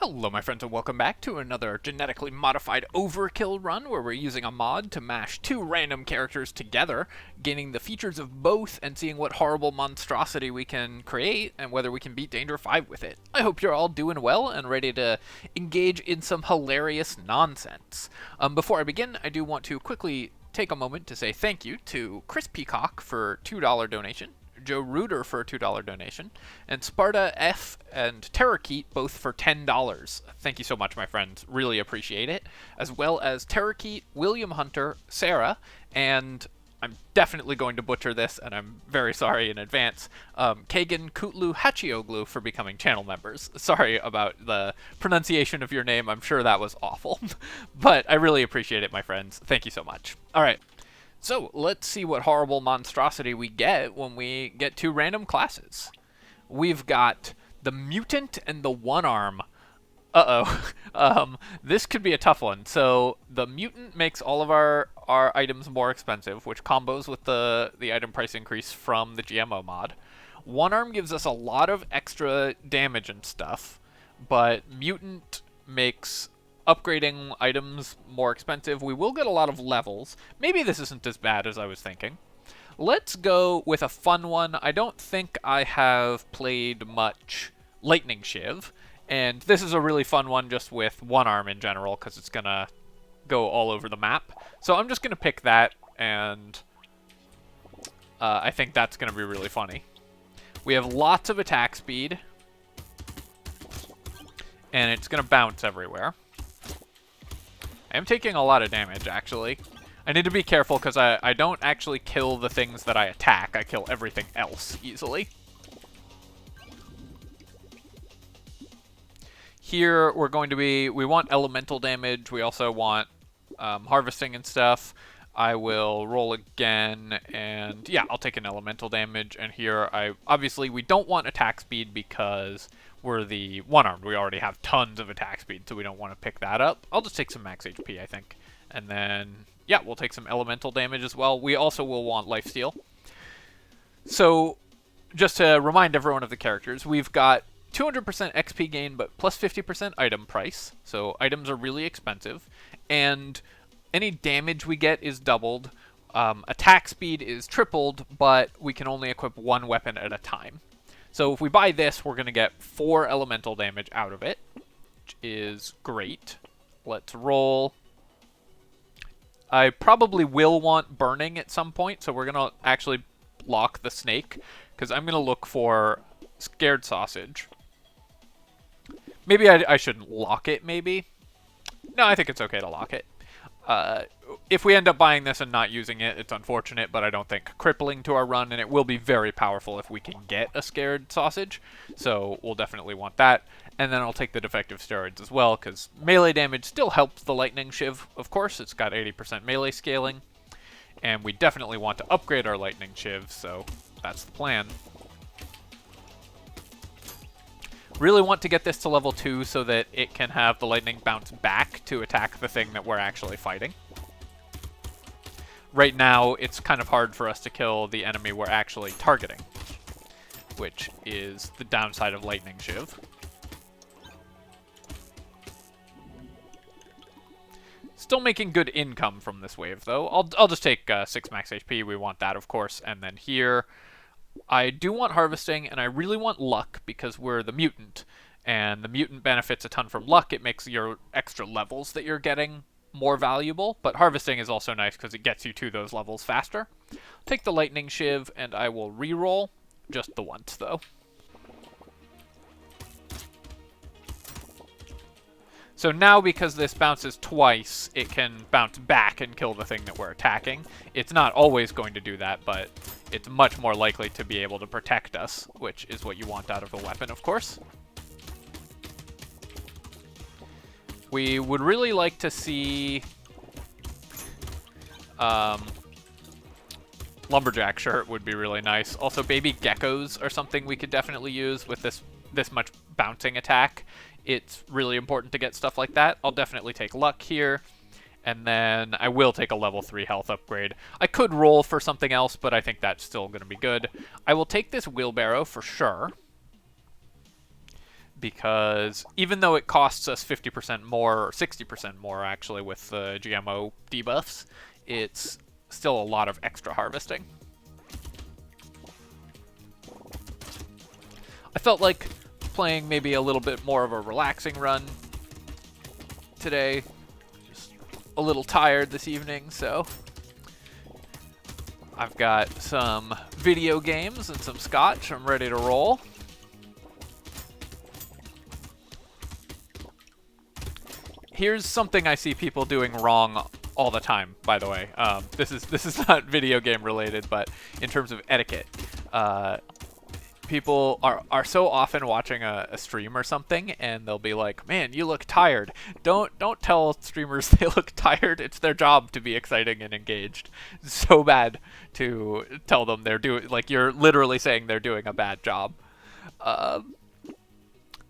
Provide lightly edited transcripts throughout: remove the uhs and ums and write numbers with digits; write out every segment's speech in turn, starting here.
Hello my friends and welcome back to another Genetically Modified Overkill run where we're using a mod to mash two random characters together, gaining the features of both and seeing what horrible monstrosity we can create and whether we can beat Danger 5 with it. I hope you're all doing well and ready to engage in some hilarious nonsense. Before I begin, I do want to quickly take a moment to say thank you to Chris Peacock for $2 donation, Joe Reuter for a $2 donation, and Sparta F and Terrakeet both for $10. Thank you so much, my friends. Really appreciate it. As well as Terrakeet, William Hunter, Sarah, and I'm definitely going to butcher this, and I'm very sorry in advance, Kagan Kutlu Hachioglu for becoming channel members. Sorry about the pronunciation of your name. I'm sure that was awful. But I really appreciate it, my friends. Thank you so much. All right. So, let's see what horrible monstrosity we get when we get two random classes. We've got the Mutant and the One-Arm. This could be a tough one. So, the Mutant makes all of our items more expensive, which combos with the item price increase from the GMO mod. One-Arm gives us a lot of extra damage and stuff, but Mutant makes upgrading items more expensive. We will get a lot of levels. Maybe this isn't as bad as I was thinking. Let's go with a fun one. I don't think I have played much Lightning Shiv, and this is a really fun one just with One-Arm in general because it's gonna go all over the map. So I'm just gonna pick that, and I think that's gonna be really funny. We have lots of attack speed, and it's gonna bounce everywhere. I am taking a lot of damage, actually. I need to be careful because I don't actually kill the things that I attack. I kill everything else easily. Here, we're going to be... We want elemental damage. We also want harvesting and stuff. I will roll again, and yeah, I'll take an elemental damage. And here, obviously, we don't want attack speed because we're the one-armed. We already have tons of attack speed, so we don't want to pick that up. I'll just take some max HP, I think. And then, yeah, we'll take some elemental damage as well. We also will want lifesteal. So, just to remind everyone of the characters, we've got 200% XP gain, but plus 50% item price. So, items are really expensive. And any damage we get is doubled. Attack speed is tripled, but we can only equip one weapon at a time. So if we buy this, we're going to get 4 elemental damage out of it, which is great. Let's roll. I probably will want burning at some point, so we're going to actually lock the snake, because I'm going to look for scared sausage. Maybe I shouldn't lock it, maybe. No, I think it's okay to lock it. If we end up buying this and not using it, it's unfortunate, but I don't think crippling to our run, and it will be very powerful if we can get a scared sausage, so we'll definitely want that. And then I'll take the defective steroids as well, because melee damage still helps the Lightning Shiv, of course. It's got 80% melee scaling, and we definitely want to upgrade our Lightning Shiv, so that's the plan. Really want to get this to level 2 so that it can have the lightning bounce back to attack the thing that we're actually fighting. Right now, it's kind of hard for us to kill the enemy we're actually targeting, which is the downside of Lightning Shiv. Still making good income from this wave, though. I'll just take 6 max HP. We want that, of course. And then here, I do want harvesting, and I really want luck because we're the mutant, and the mutant benefits a ton from luck. It makes your extra levels that you're getting more valuable, but harvesting is also nice because it gets you to those levels faster. Take the Lightning Shiv, and I will re-roll, just the once, though. So now, because this bounces twice, it can bounce back and kill the thing that we're attacking. It's not always going to do that, but it's much more likely to be able to protect us, which is what you want out of a weapon, of course. We would really like to see Lumberjack shirt would be really nice. Also, baby geckos are something we could definitely use with this much bouncing attack. It's really important to get stuff like that. I'll definitely take luck here. And then I will take a level 3 health upgrade. I could roll for something else, but I think that's still going to be good. I will take this wheelbarrow for sure, because even though it costs us 50% more, or 60% more actually with the GMO debuffs, it's still a lot of extra harvesting. I felt like playing maybe a little bit more of a relaxing run today. Just a little tired this evening, so I've got some video games and some scotch. I'm ready to roll. Here's something I see people doing wrong all the time, by the way. This is not video game related, but in terms of etiquette, people are so often watching a stream or something, and they'll be like, "Man, you look tired." Don't tell streamers they look tired. It's their job to be exciting and engaged. It's so bad to tell them they're doing, like, you're literally saying they're doing a bad job.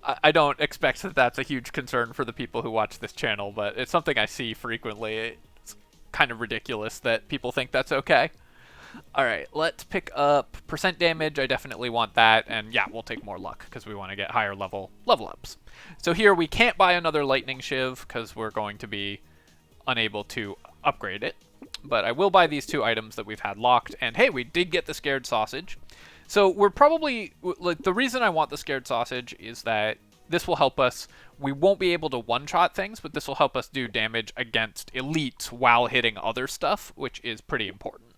I don't expect that that's a huge concern for the people who watch this channel, but it's something I see frequently. It's kind of ridiculous that people think that's okay. Alright, let's pick up percent damage. I definitely want that, and yeah, we'll take more luck because we want to get higher level ups. So here we can't buy another lightning shiv because we're going to be unable to upgrade it, but I will buy these 2 items that we've had locked, and hey, we did get the scared sausage. So we're probably, like, the reason I want the scared sausage is that this will help us. We won't be able to one-shot things, but this will help us do damage against elites while hitting other stuff, which is pretty important.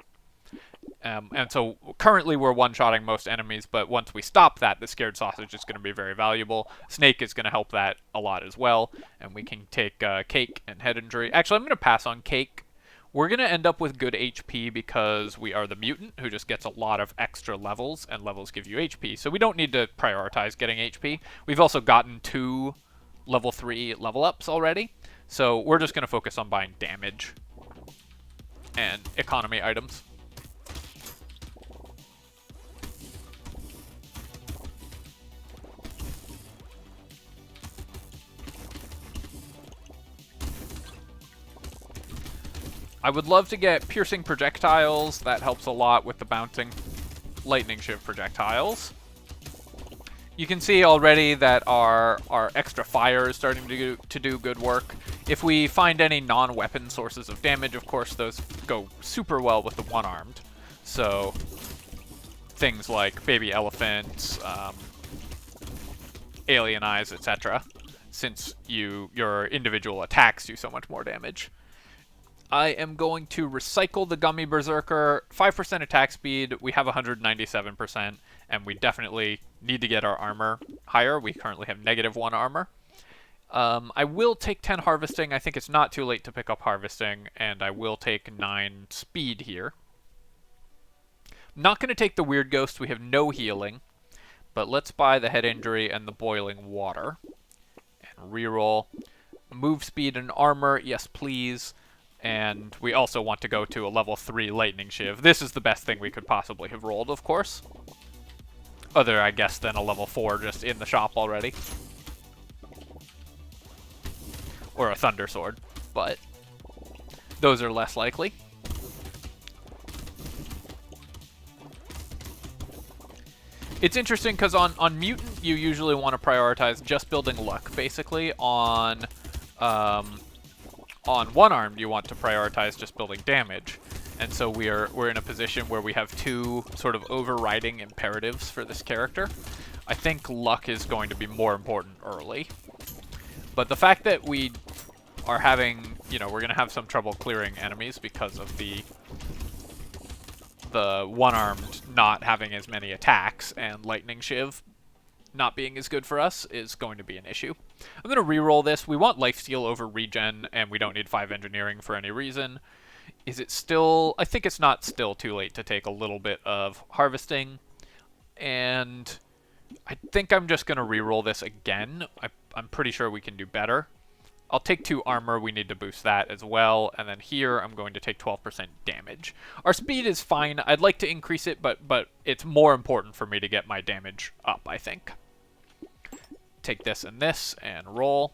And so currently we're one-shotting most enemies, but once we stop that, the scared sausage is going to be very valuable. Snake is going to help that a lot as well, and we can take cake and head injury. Actually, I'm going to pass on cake. We're going to end up with good HP because we are the mutant who just gets a lot of extra levels, and levels give you HP. So we don't need to prioritize getting HP. We've also gotten 2 level 3 level ups already. So we're just going to focus on buying damage and economy items. I would love to get piercing projectiles. That helps a lot with the bouncing lightning shiv projectiles. You can see already that our extra fire is starting to do good work. If we find any non-weapon sources of damage, of course, those go super well with the one-armed. So things like baby elephants, alien eyes, etc. Since your individual attacks do so much more damage. I am going to recycle the Gummy Berserker. 5% attack speed, we have 197%, and we definitely need to get our armor higher. We currently have -1 armor. I will take 10 harvesting. I think it's not too late to pick up harvesting, and I will take 9 speed here. I'm not going to take the Weird Ghost. We have no healing, but let's buy the head injury and the boiling water. And reroll. Move speed and armor, yes please. And we also want to go to a level 3 lightning shiv. This is the best thing we could possibly have rolled, of course. Other, I guess, than a level 4 just in the shop already. Or a thunder sword, but those are less likely. It's interesting because on Mutant, you usually want to prioritize just building luck, basically. On one-armed, you want to prioritize just building damage. And so we're in a position where we have 2 sort of overriding imperatives for this character. I think luck is going to be more important early. But the fact that we are having, we're going to have some trouble clearing enemies because of the one-armed not having as many attacks and lightning shiv not being as good for us is going to be an issue. I'm going to reroll this. We want lifesteal over regen, and we don't need 5 engineering for any reason. Is it still... I think it's not still too late to take a little bit of harvesting. And I think I'm just going to reroll this again. I'm pretty sure we can do better. I'll take 2 armor. We need to boost that as well. And then here, I'm going to take 12% damage. Our speed is fine. I'd like to increase it, but it's more important for me to get my damage up, I think. Take this and roll.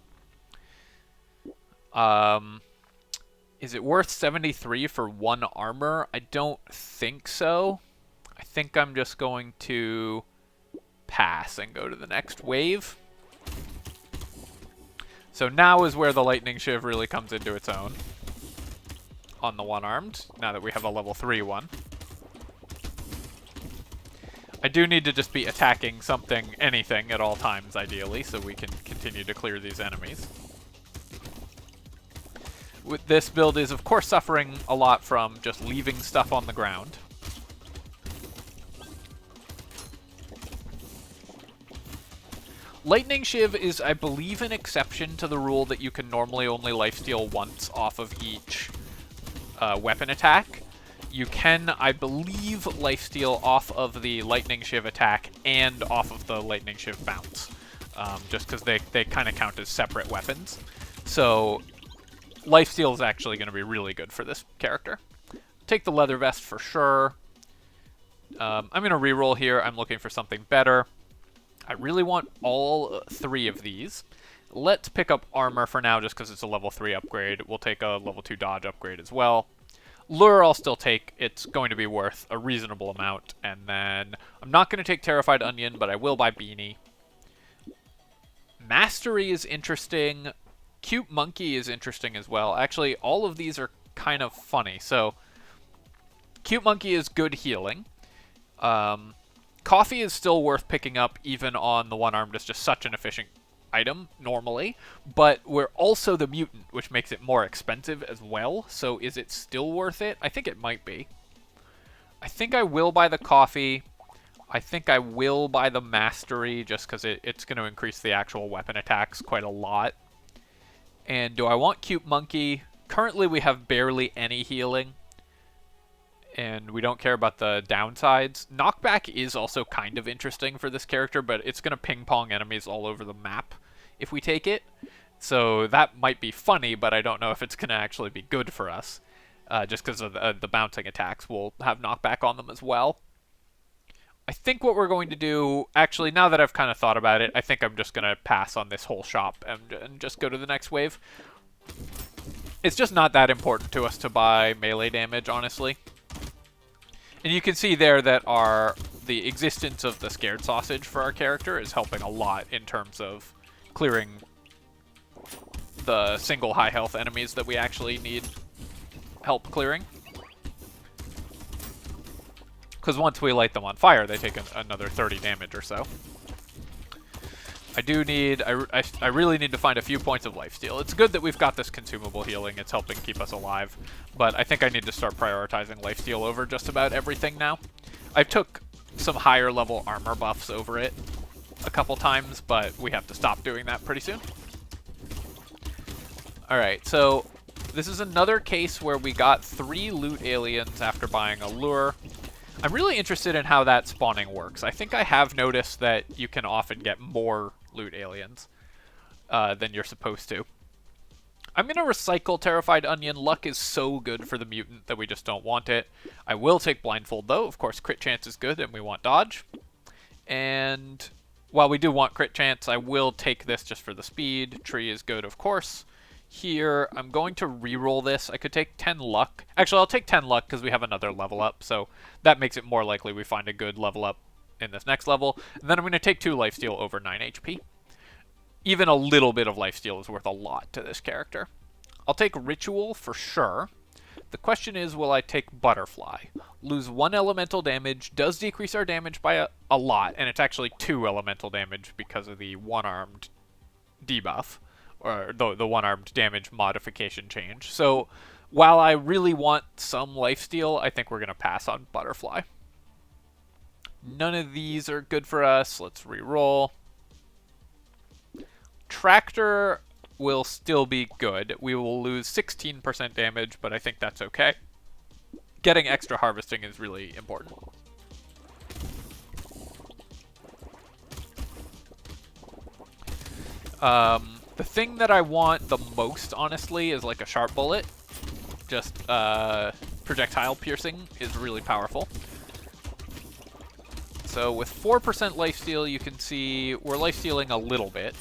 Is it worth 73 for 1 armor? I don't think so. I think I'm just going to pass and go to the next wave. So now is where the Lightning Shiv really comes into its own on the one-armed, now that we have a level 3 one. I do need to just be attacking something, anything, at all times, ideally, so we can continue to clear these enemies. With this build is, of course, suffering a lot from just leaving stuff on the ground. Lightning Shiv is, I believe, an exception to the rule that you can normally only lifesteal once off of each weapon attack. You can, I believe, lifesteal off of the Lightning Shiv attack and off of the Lightning Shiv bounce, just because they kind of count as separate weapons. So lifesteal is actually going to be really good for this character. Take the leather vest for sure. I'm going to reroll here. I'm looking for something better. I really want all 3 of these. Let's pick up armor for now just because it's a level 3 upgrade. We'll take a level 2 dodge upgrade as well. Lure I'll still take. It's going to be worth a reasonable amount. And then I'm not going to take Terrified Onion, but I will buy Beanie. Mastery is interesting. Cute Monkey is interesting as well. Actually, all of these are kind of funny. So, Cute Monkey is good healing. Coffee is still worth picking up even on the one-armed. It's just such an efficient item normally, but we're also the Mutant, which makes it more expensive as well. So is it still worth it? I think it might be. I think I will buy the coffee. I think I will buy the Mastery just because it's going to increase the actual weapon attacks quite a lot. And do I want Cute Monkey? Currently we have barely any healing, and we don't care about the downsides. Knockback is also kind of interesting for this character, but it's going to ping-pong enemies all over the map if we take it. So that might be funny, but I don't know if it's going to actually be good for us. Just because of the bouncing attacks will have knockback on them as well. I think what we're going to do, actually, now that I've kind of thought about it, I think I'm just going to pass on this whole shop and just go to the next wave. It's just not that important to us to buy melee damage, honestly. And you can see there that the existence of the Scared Sausage for our character is helping a lot in terms of clearing the single high health enemies that we actually need help clearing. Because once we light them on fire, they take another 30 damage or so. I really need to find a few points of lifesteal. It's good that we've got this consumable healing. It's helping keep us alive. But I think I need to start prioritizing lifesteal over just about everything now. I took some higher level armor buffs over it a couple times, but we have to stop doing that pretty soon. Alright, so this is another case where we got 3 loot aliens after buying a lure. I'm really interested in how that spawning works. I think I have noticed that you can often get more loot aliens than you're supposed to. I'm going to recycle Terrified Onion. Luck is so good for the Mutant that we just don't want it. I will take Blindfold, though. Of course, crit chance is good, and we want dodge. And while we do want crit chance, I will take this just for the speed. Tree is good, of course. Here, I'm going to re-roll this. I could take 10 luck. Actually, I'll take 10 luck because we have another level up, so that makes it more likely we find a good level up in this next level. And then I'm going to take 2 lifesteal over 9 HP. Even a little bit of lifesteal is worth a lot to this character. I'll take Ritual for sure. The question is, will I take Butterfly? Lose 1 elemental damage, does decrease our damage by a lot, and it's actually 2 elemental damage because of the one-armed debuff. Or the one-armed damage modification change. So while I really want some lifesteal, I think we're going to pass on Butterfly. None of these are good for us. Let's re-roll. Tractor will still be good. We will lose 16% damage, but I think that's okay. Getting extra harvesting is really important. The thing that I want the most, honestly, is like a sharp bullet. Just projectile piercing is really powerful. So with 4% lifesteal, you can see we're lifestealing a little bit.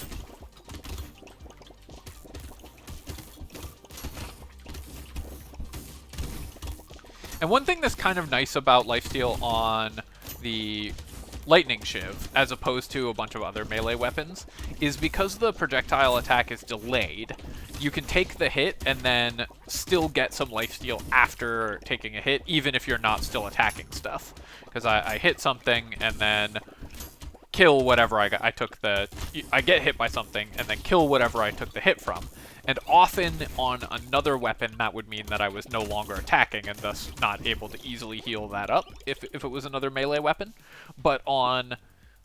And one thing that's kind of nice about lifesteal on the Lightning Shiv, as opposed to a bunch of other melee weapons, is because the projectile attack is delayed, you can take the hit and then still get some lifesteal after taking a hit, even if you're not still attacking stuff. Because I hit something and then kill whatever I get hit by something and then kill whatever I took the hit from. And often on another weapon, that would mean that I was no longer attacking and thus not able to easily heal that up if it was another melee weapon. But on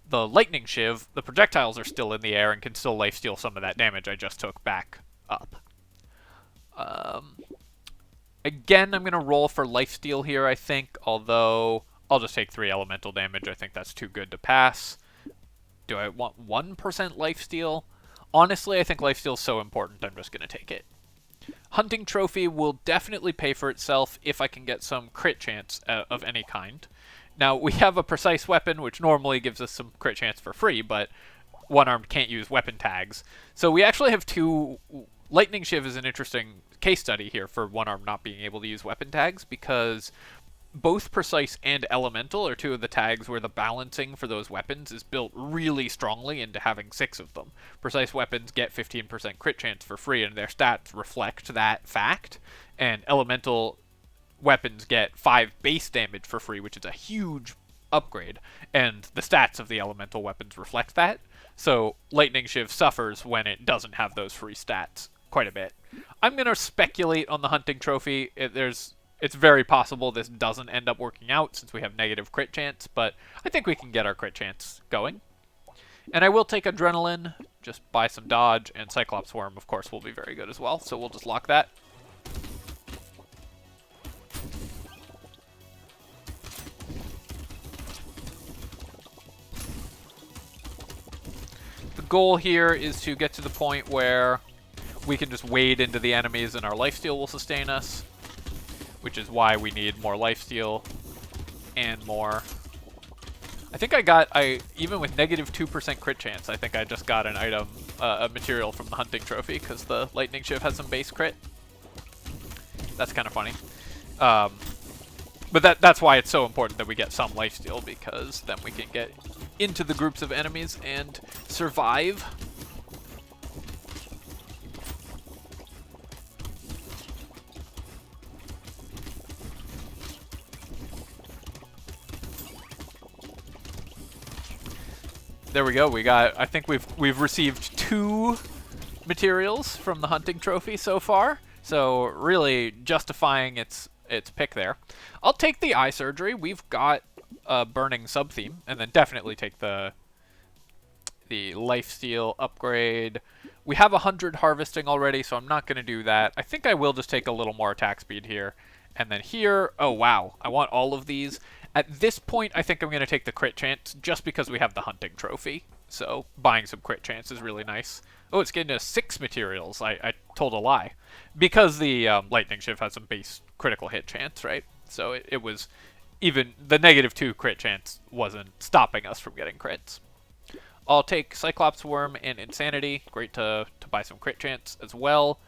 the Lightning Shiv, the projectiles are still in the air and can still lifesteal some of that damage I just took back up. Again, I'm going to roll for lifesteal here, I think, although I'll just take 3 elemental damage. I think that's too good to pass. Do I want 1% lifesteal? Honestly, I think lifesteal is so important, I'm just going to take it. Hunting Trophy will definitely pay for itself if I can get some crit chance of any kind. Now, we have a precise weapon, which normally gives us some crit chance for free, but one-armed can't use weapon tags. So we actually have 2... Lightning Shiv is an interesting case study here for one-armed not being able to use weapon tags, because both Precise and Elemental are 2 of the tags where the balancing for those weapons is built really strongly into having 6 of them. Precise weapons get 15% crit chance for free, and their stats reflect that fact, and Elemental weapons get 5 base damage for free, which is a huge upgrade, and the stats of the Elemental weapons reflect that. So Lightning Shiv suffers when it doesn't have those free stats quite a bit. I'm going to speculate on the Hunting Trophy. It's very possible this doesn't end up working out since we have negative crit chance, but I think we can get our crit chance going. And I will take Adrenaline, just buy some dodge, and Cyclops Worm, of course, will be very good as well, so we'll just lock that. The goal here is to get to the point where we can just wade into the enemies and our lifesteal will sustain us, which is why we need more lifesteal and more. I think even with negative 2% crit chance, I think I just got an item, a material from the Hunting Trophy, because the Lightning Shiv has some base crit. That's kind of funny. But that's why it's so important that we get some lifesteal, because then we can get into the groups of enemies and survive. There we go. I think we've received 2 materials from the Hunting Trophy so far, so really justifying its pick there. I'll take the eye surgery. We've got a burning sub-theme, and then definitely take the lifesteal upgrade. We have 100 harvesting already, so I'm not going to do that. I think I will just take a little more attack speed here. And then here, oh wow, I want all of these. At this point, I think I'm going to take the crit chance, just because we have the Hunting Trophy. So buying some crit chance is really nice. Oh, it's getting us 6 materials. I told a lie. Because the Lightning Shiv has some base critical hit chance, right? So it was... Even the negative 2 crit chance wasn't stopping us from getting crits. I'll take Cyclops Worm and Insanity. Great to buy some crit chance as well.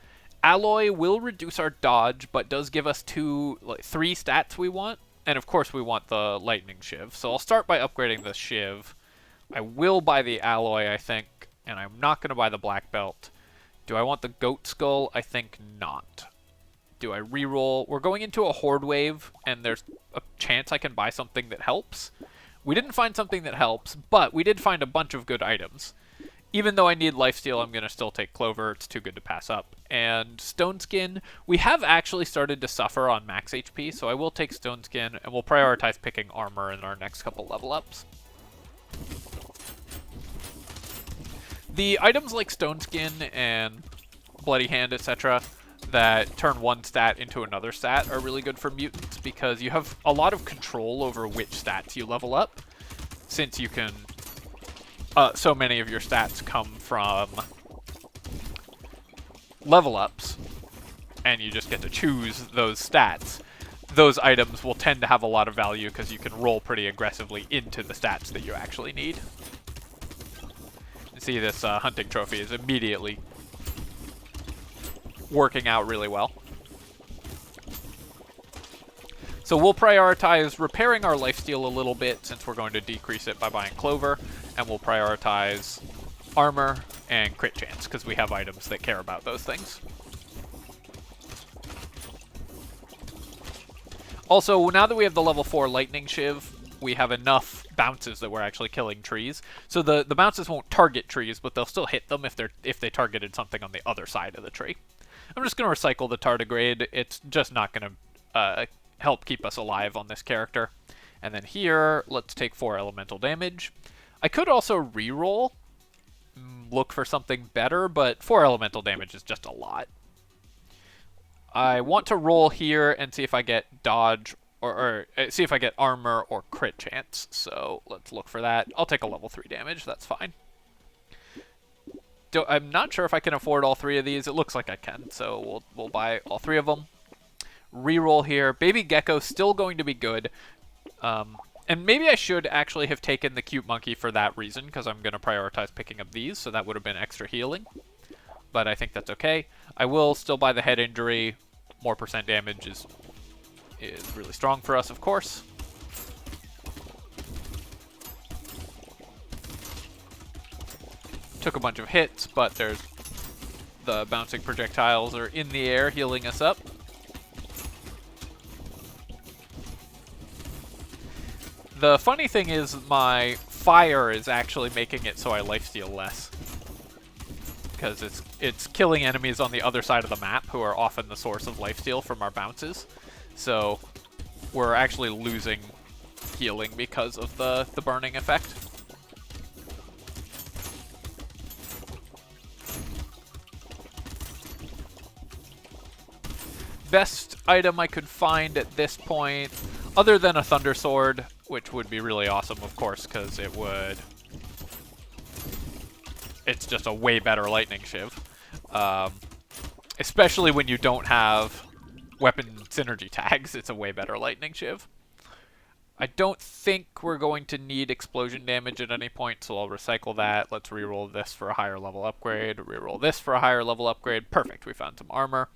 Alloy will reduce our dodge, but does give us 3 stats we want. And of course we want the Lightning Shiv. So I'll start by upgrading the Shiv. I will buy the Alloy, I think. And I'm not going to buy the Black Belt. Do I want the Goat Skull? I think not. Do I reroll? We're going into a Horde Wave, and there's a chance I can buy something that helps. We didn't find something that helps, but we did find a bunch of good items. Even though I need lifesteal, I'm going to still take Clover. It's too good to pass up. And Stone Skin, we have actually started to suffer on max HP, so I will take Stone Skin, and we'll prioritize picking armor in our next couple level ups. The items like Stone Skin and Bloody Hand, etc., that turn one stat into another stat are really good for mutants, because you have a lot of control over which stats you level up, since you can... so many of your stats come from level ups, and you just get to choose those stats. Those items will tend to have a lot of value because you can roll pretty aggressively into the stats that you actually need. You see this Hunting Trophy is immediately working out really well. So we'll prioritize repairing our lifesteal a little bit since we're going to decrease it by buying clover, and we'll prioritize armor and crit chance because we have items that care about those things. Also, now that we have the level 4 lightning shiv, we have enough bounces that we're actually killing trees. So the bounces won't target trees, but they'll still hit them if they targeted something on the other side of the tree. I'm just going to recycle the tardigrade. It's just not going to help keep us alive on this character. And then here, let's take 4 elemental damage. I could also reroll, look for something better, but 4 elemental damage is just a lot. I want to roll here and see if I get dodge or see if I get armor or crit chance. So let's look for that. I'll take a level 3 damage. That's fine. I'm not sure if I can afford all 3 of these. It looks like I can, so we'll buy all 3 of them. Reroll here. Baby Gecko still going to be good. And maybe I should actually have taken the cute monkey for that reason, because I'm going to prioritize picking up these, so that would have been extra healing. But I think that's okay. I will still buy the head injury. More % damage is really strong for us, of course. Took a bunch of hits, but the bouncing projectiles are in the air, healing us up. The funny thing is my fire is actually making it so I lifesteal less. Because it's killing enemies on the other side of the map who are often the source of lifesteal from our bounces. So we're actually losing healing because of the burning effect. Best item I could find at this point, other than a Thunder Sword, which would be really awesome, of course, because it's just a way better lightning shiv. Especially when you don't have weapon synergy tags, it's a way better lightning shiv. I don't think we're going to need explosion damage at any point, so I'll recycle that. Let's reroll this for a higher level upgrade, reroll this for a higher level upgrade. Perfect, we found some armor.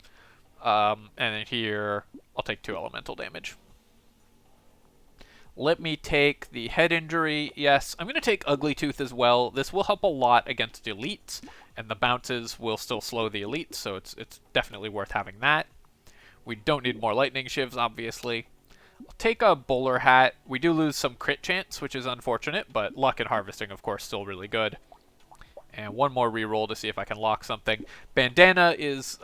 And then here, I'll take 2 elemental damage. Let me take the head injury. Yes, I'm going to take Ugly Tooth as well. This will help a lot against elites, and the bounces will still slow the elites, so it's definitely worth having that. We don't need more lightning shivs, obviously. I'll take a bowler hat. We do lose some crit chance, which is unfortunate, but luck and harvesting, of course, still really good. And one more reroll to see if I can lock something. Bandana is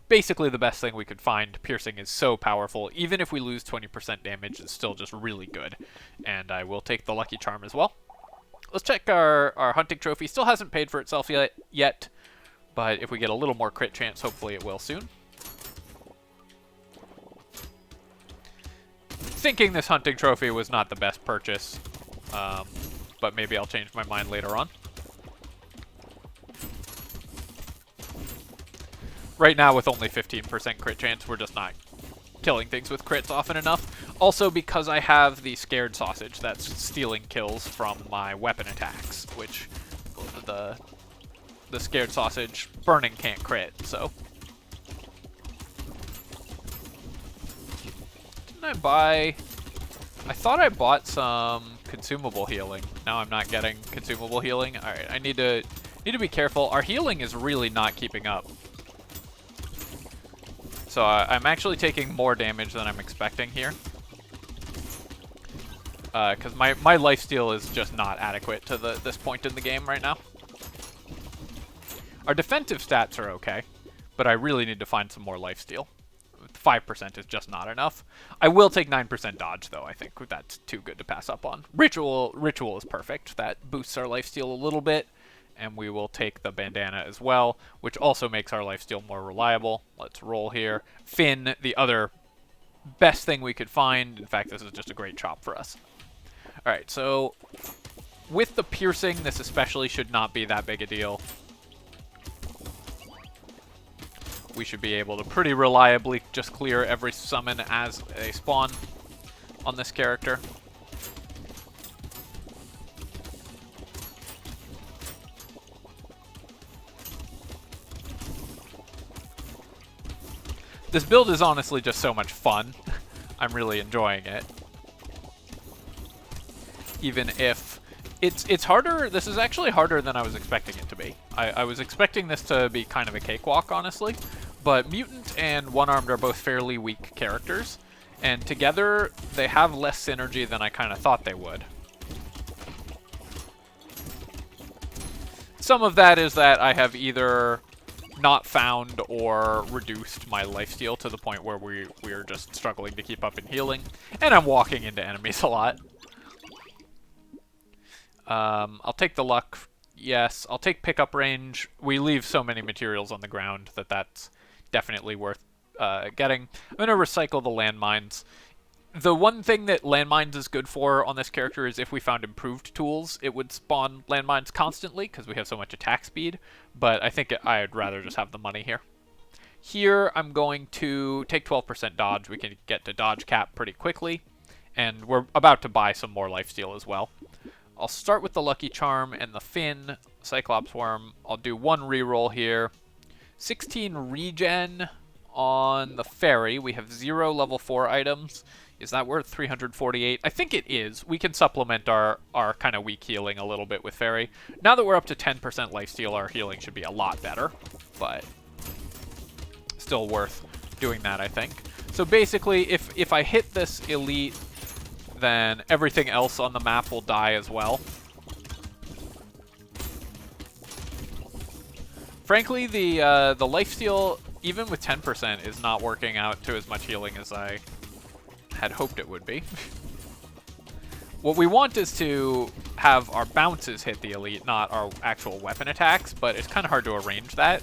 basically the best thing we could find. Piercing is so powerful. Even if we lose 20% damage, it's still just really good. And I will take the Lucky Charm as well. Let's check our hunting trophy. Still hasn't paid for itself yet, but if we get a little more crit chance, hopefully it will soon. Thinking this hunting trophy was not the best purchase, but maybe I'll change my mind later on. Right now, with only 15% crit chance, we're just not killing things with crits often enough. Also, because I have the Scared Sausage that's stealing kills from my weapon attacks, which the Scared Sausage burning can't crit, so. Didn't I buy... I thought I bought some consumable healing. Now I'm not getting consumable healing. Alright, I need to be careful. Our healing is really not keeping up. So I'm actually taking more damage than I'm expecting here. Because my lifesteal is just not adequate to this point in the game right now. Our defensive stats are okay, but I really need to find some more lifesteal. 5% is just not enough. I will take 9% dodge, though. I think that's too good to pass up on. Ritual is perfect. That boosts our lifesteal a little bit. And we will take the bandana as well, which also makes our lifesteal more reliable. Let's roll here. Finn, the other best thing we could find. In fact, this is just a great chop for us. Alright, so with the piercing, this especially should not be that big a deal. We should be able to pretty reliably just clear every summon as they spawn on this character. This build is honestly just so much fun. I'm really enjoying it. Even if it's harder, this is actually harder than I was expecting it to be. I was expecting this to be kind of a cakewalk, honestly, but Mutant and One-Armed are both fairly weak characters, and together they have less synergy than I kind of thought they would. Some of that is that I have either not found or reduced my lifesteal to the point where we are just struggling to keep up in healing, and I'm walking into enemies a lot. I'll take the luck. Yes, I'll take pickup range. We leave so many materials on the ground that that's definitely worth getting. I'm going to recycle the landmines. The one thing that landmines is good for on this character is if we found improved tools, it would spawn landmines constantly because we have so much attack speed, but I think I'd rather just have the money here. Here, I'm going to take 12% dodge. We can get to dodge cap pretty quickly, and we're about to buy some more lifesteal as well. I'll start with the Lucky Charm and the Fin, Cyclops Worm. I'll do one reroll here. 16 regen on the Fairy. We have 0 level 4 items. Is that worth 348? I think it is. We can supplement our kind of weak healing a little bit with Fairy. Now that we're up to 10% lifesteal, our healing should be a lot better, but still worth doing that, I think. So basically, if I hit this elite, then everything else on the map will die as well. Frankly, the lifesteal, even with 10%, is not working out to as much healing as I had hoped it would be. What we want is to have our bounces hit the elite, not our actual weapon attacks, but it's kind of hard to arrange that.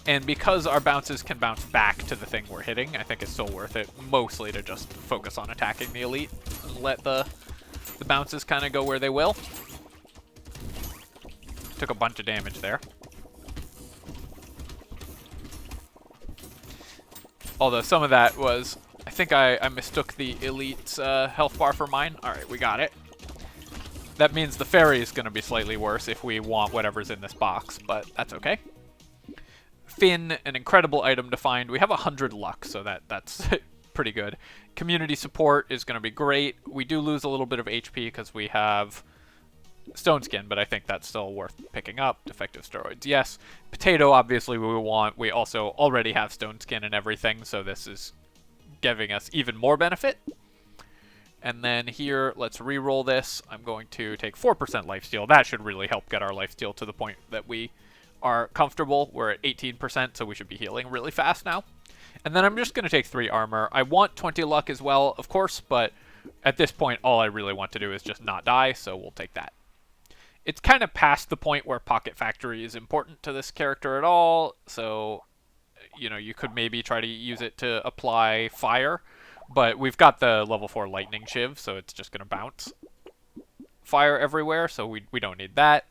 And because our bounces can bounce back to the thing we're hitting, I think it's still worth it, mostly to just focus on attacking the elite and let the bounces kind of go where they will. Took a bunch of damage there. Although some of that was, I think I mistook the elite's health bar for mine. Alright, we got it. That means the Fairy is going to be slightly worse if we want whatever's in this box, but that's okay. Fin, an incredible item to find. We have 100 luck, so that's pretty good. Community support is going to be great. We do lose a little bit of HP because we have Stone Skin, but I think that's still worth picking up. Defective steroids, yes. Potato, obviously, we want. We also already have Stone Skin and everything, so this is giving us even more benefit. And then here, let's re-roll this. I'm going to take 4% lifesteal. That should really help get our lifesteal to the point that we are comfortable. We're at 18%, so we should be healing really fast now. And then I'm just going to take 3 armor. I want 20 luck as well, of course, but at this point, all I really want to do is just not die, so we'll take that. It's kind of past the point where Pocket Factory is important to this character at all, so, you know, you could maybe try to use it to apply fire, but we've got the level 4 lightning shiv, so it's just going to bounce fire everywhere, so we don't need that.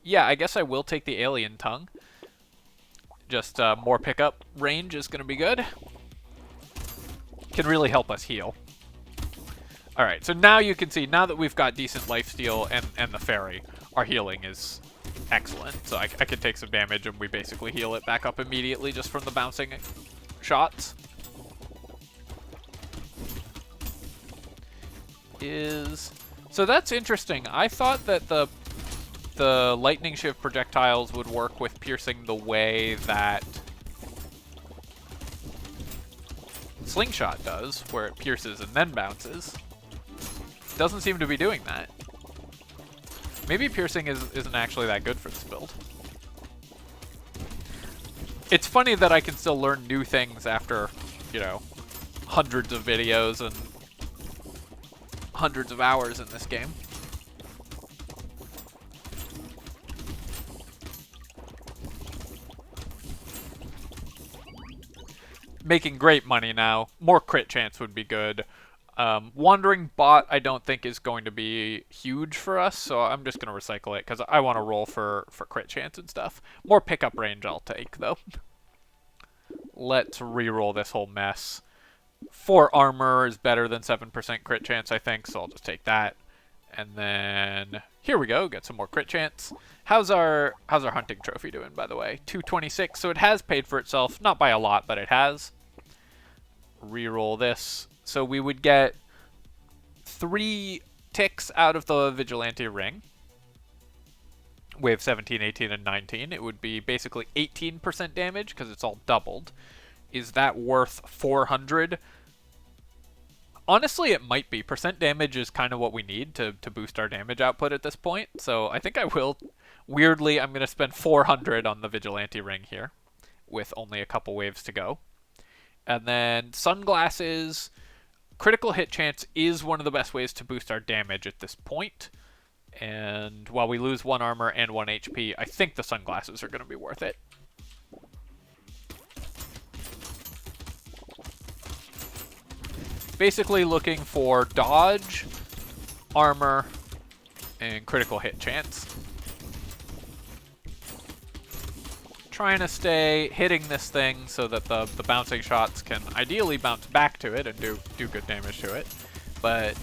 Yeah, I guess I will take the alien tongue. Just more pickup range is going to be good. Can really help us heal. Alright, so now you can see, now that we've got decent lifesteal and the Fairy, our healing is excellent. So I can take some damage and we basically heal it back up immediately just from the bouncing shots. So that's interesting. I thought that the lightning shiv projectiles would work with piercing the way that slingshot does, where it pierces and then bounces. Doesn't seem to be doing that. Maybe piercing isn't actually that good for this build. It's funny that I can still learn new things after, you know, hundreds of videos and hundreds of hours in this game. Making great money now. More crit chance would be good. Wandering Bot I don't think is going to be huge for us, so I'm just going to recycle it because I want to roll for crit chance and stuff. More pickup range I'll take, though. Let's re-roll this whole mess. 4 armor is better than 7% crit chance, I think, so I'll just take that. And then here we go, get some more crit chance. How's our hunting trophy doing, by the way? 226, so it has paid for itself. Not by a lot, but it has. Reroll this. So we would get 3 ticks out of the Vigilante ring. With 17, 18, and 19. It would be basically 18% damage because it's all doubled. Is that worth 400? Honestly, it might be. Percent damage is kind of what we need to boost our damage output at this point. So I think I will. Weirdly, I'm going to spend 400 on the Vigilante ring here with only a couple waves to go. And then sunglasses. Critical hit chance is one of the best ways to boost our damage at this point. And while we lose 1 armor and 1 HP, I think the sunglasses are going to be worth it. Basically looking for dodge, armor, and critical hit chance. Trying to stay hitting this thing so that the bouncing shots can ideally bounce back to it and do good damage to it. But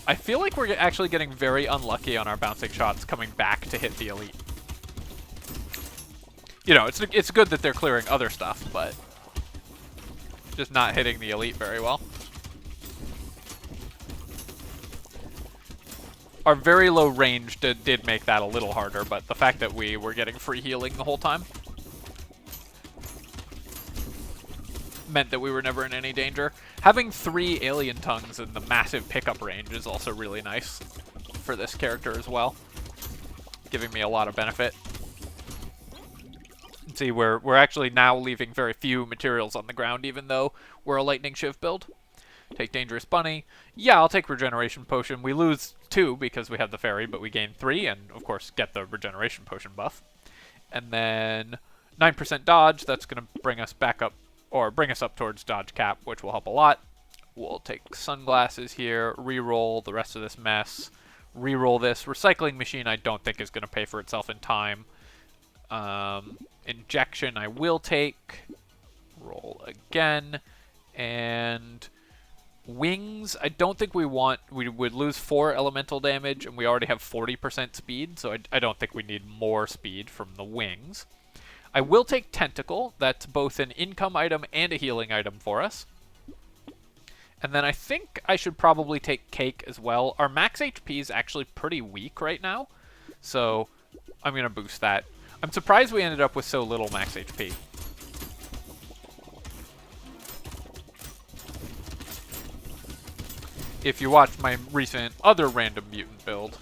I feel like we're actually getting very unlucky on our bouncing shots coming back to hit the elite. You know, it's good that they're clearing other stuff, but just not hitting the elite very well. Our very low range did make that a little harder, but the fact that we were getting free healing the whole time meant that we were never in any danger. Having 3 alien tongues in the massive pickup range is also really nice for this character as well, giving me a lot of benefit. See, we're actually now leaving very few materials on the ground, even though we're a lightning shiv build. Take Dangerous Bunny. Yeah, I'll take Regeneration Potion. We lose 2 because we have the fairy, but we gain 3, and of course get the Regeneration Potion buff. And then 9% dodge, that's going to bring us back up, or bring us up towards dodge cap, which will help a lot. We'll take sunglasses here, reroll the rest of this mess, reroll this. Recycling Machine I don't think is going to pay for itself in time. Injection I will take. Roll again. And wings, I don't think we want. We would lose 4 elemental damage, and we already have 40% speed, so I don't think we need more speed from the wings. I will take Tentacle. That's both an income item and a healing item for us. And then I think I should probably take Cake as well. Our max HP is actually pretty weak right now, so I'm going to boost that. I'm surprised we ended up with so little max HP. If you watch my recent other random mutant build,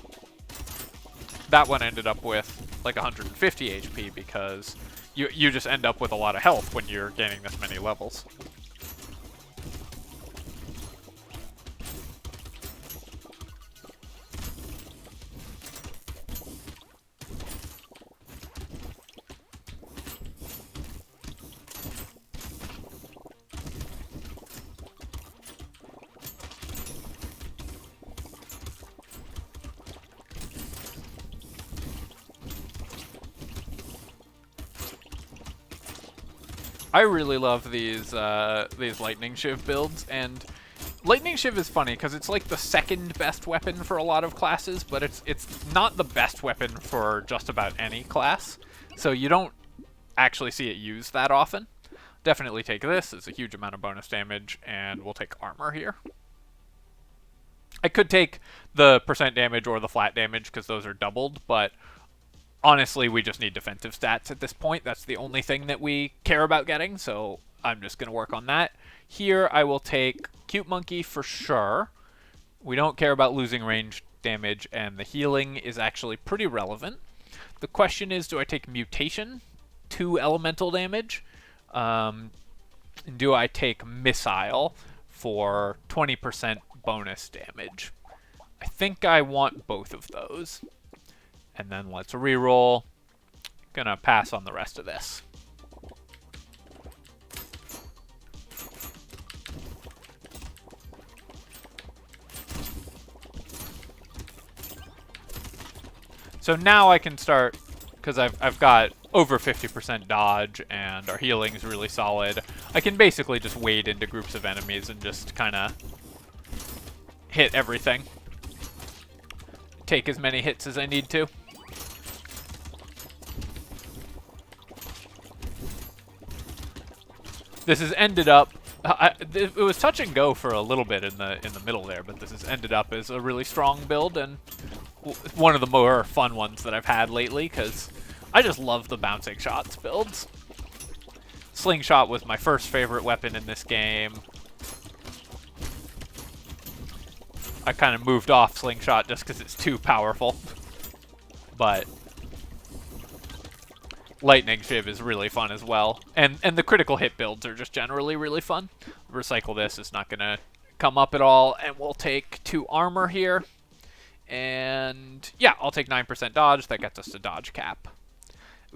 that one ended up with like 150 HP because you just end up with a lot of health when you're gaining this many levels. I really love these Lightning Shiv builds, and Lightning Shiv is funny because it's like the second best weapon for a lot of classes, but it's not the best weapon for just about any class, so you don't actually see it used that often. Definitely take this. It's a huge amount of bonus damage, and we'll take armor here. I could take the percent damage or the flat damage because those are doubled, but honestly, we just need defensive stats at this point. That's the only thing that we care about getting, so I'm just going to work on that. Here, I will take Cute Monkey for sure. We don't care about losing range damage, and the healing is actually pretty relevant. The question is, do I take Mutation, 2 elemental damage? Do I take Missile for 20% bonus damage? I think I want both of those. And then let's reroll. Gonna pass on the rest of this. So now I can start, because I've got over 50% dodge and our healing is really solid. I can basically just wade into groups of enemies and just kind of hit everything. Take as many hits as I need to. This has ended up It was touch and go for a little bit in the middle there, but this has ended up as a really strong build and one of the more fun ones that I've had lately, because I just love the bouncing shots builds. Slingshot was my first favorite weapon in this game. I kind of moved off Slingshot just because it's too powerful. But Lightning Shiv is really fun as well. And the critical hit builds are just generally really fun. Recycle this is not going to come up at all. And we'll take 2 armor here. And yeah, I'll take 9% dodge. That gets us to dodge cap.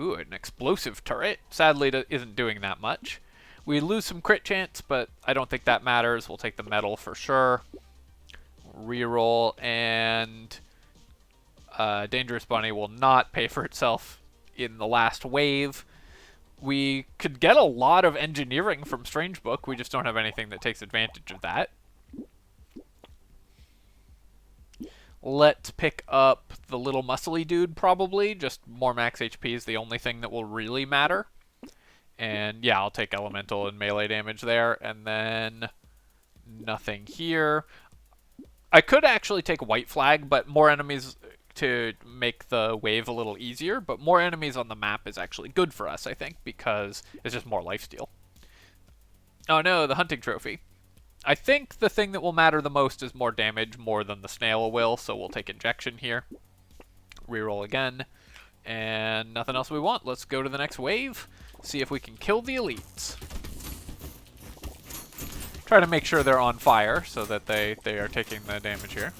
Ooh, an explosive turret. Sadly, it isn't doing that much. We lose some crit chance, but I don't think that matters. We'll take the metal for sure. Reroll, and Dangerous Bunny will not pay for itself in the last wave. We could get a lot of engineering from Strange Book. We just don't have anything that takes advantage of that. Let's pick up the little muscly dude, probably. Just more max HP is the only thing that will really matter. And yeah, I'll take elemental and melee damage there, and then nothing here. I could actually take White Flag, but more enemies to make the wave a little easier. But more enemies on the map is actually good for us, I think, because it's just more lifesteal. Oh no, the hunting trophy. I think the thing that will matter the most is more damage, more than the snail will, so we'll take injection here. Reroll again. And nothing else we want. Let's go to the next wave, see if we can kill the elites. Try to make sure they're on fire so that they are taking the damage here.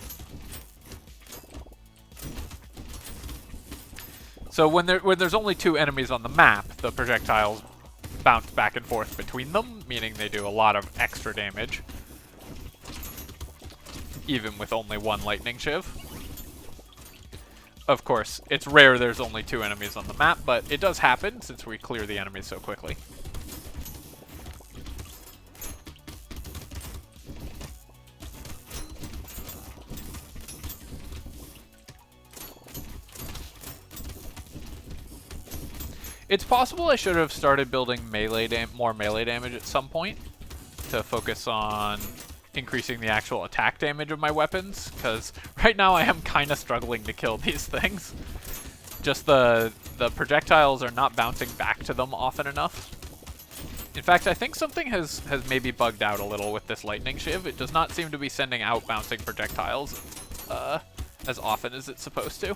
So when there's only 2 enemies on the map, the projectiles bounce back and forth between them, meaning they do a lot of extra damage, even with only 1 lightning shiv. Of course, it's rare there's only 2 enemies on the map, but it does happen since we clear the enemies so quickly. It's possible I should have started building more melee damage at some point to focus on increasing the actual attack damage of my weapons, because right now I am kind of struggling to kill these things. Just the projectiles are not bouncing back to them often enough. In fact, I think something has maybe bugged out a little with this lightning shiv. It does not seem to be sending out bouncing projectiles as often as it's supposed to.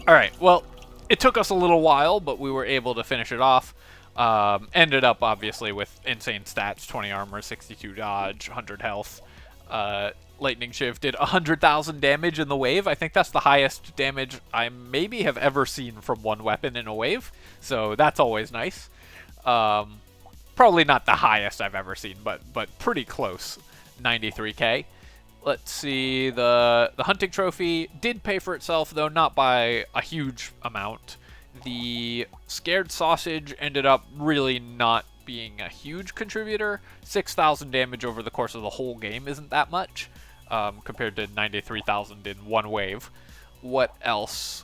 Alright, well, it took us a little while, but we were able to finish it off. Ended up, obviously, with insane stats, 20 armor, 62 dodge, 100 health. Lightning Shiv did 100,000 damage in the wave. I think that's the highest damage I maybe have ever seen from one weapon in a wave, so that's always nice. Probably not the highest I've ever seen, but pretty close, 93k. Let's see, the hunting trophy did pay for itself, though not by a huge amount. The scared sausage ended up really not being a huge contributor. 6,000 damage over the course of the whole game isn't that much, compared to 93,000 in one wave. What else?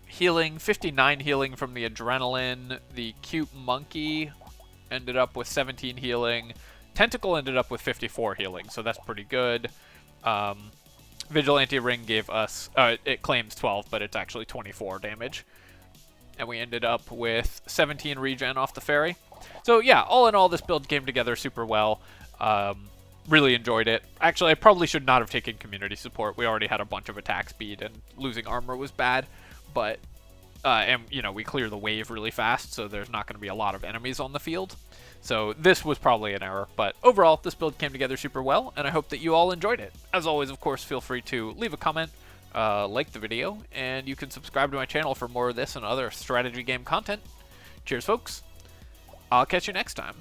Healing, 59 healing from the adrenaline. The cute monkey ended up with 17 healing. Tentacle ended up with 54 healing, so that's pretty good. Vigilante Ring gave us, it claims 12, but it's actually 24 damage. And we ended up with 17 regen off the fairy. So yeah, all in all, this build came together super well. Really enjoyed it. Actually, I probably should not have taken community support. We already had a bunch of attack speed, and losing armor was bad. But, and, you know, we clear the wave really fast, so there's not going to be a lot of enemies on the field. So this was probably an error, but overall, this build came together super well, and I hope that you all enjoyed it. As always, of course, feel free to leave a comment, like the video, and you can subscribe to my channel for more of this and other strategy game content. Cheers, folks. I'll catch you next time.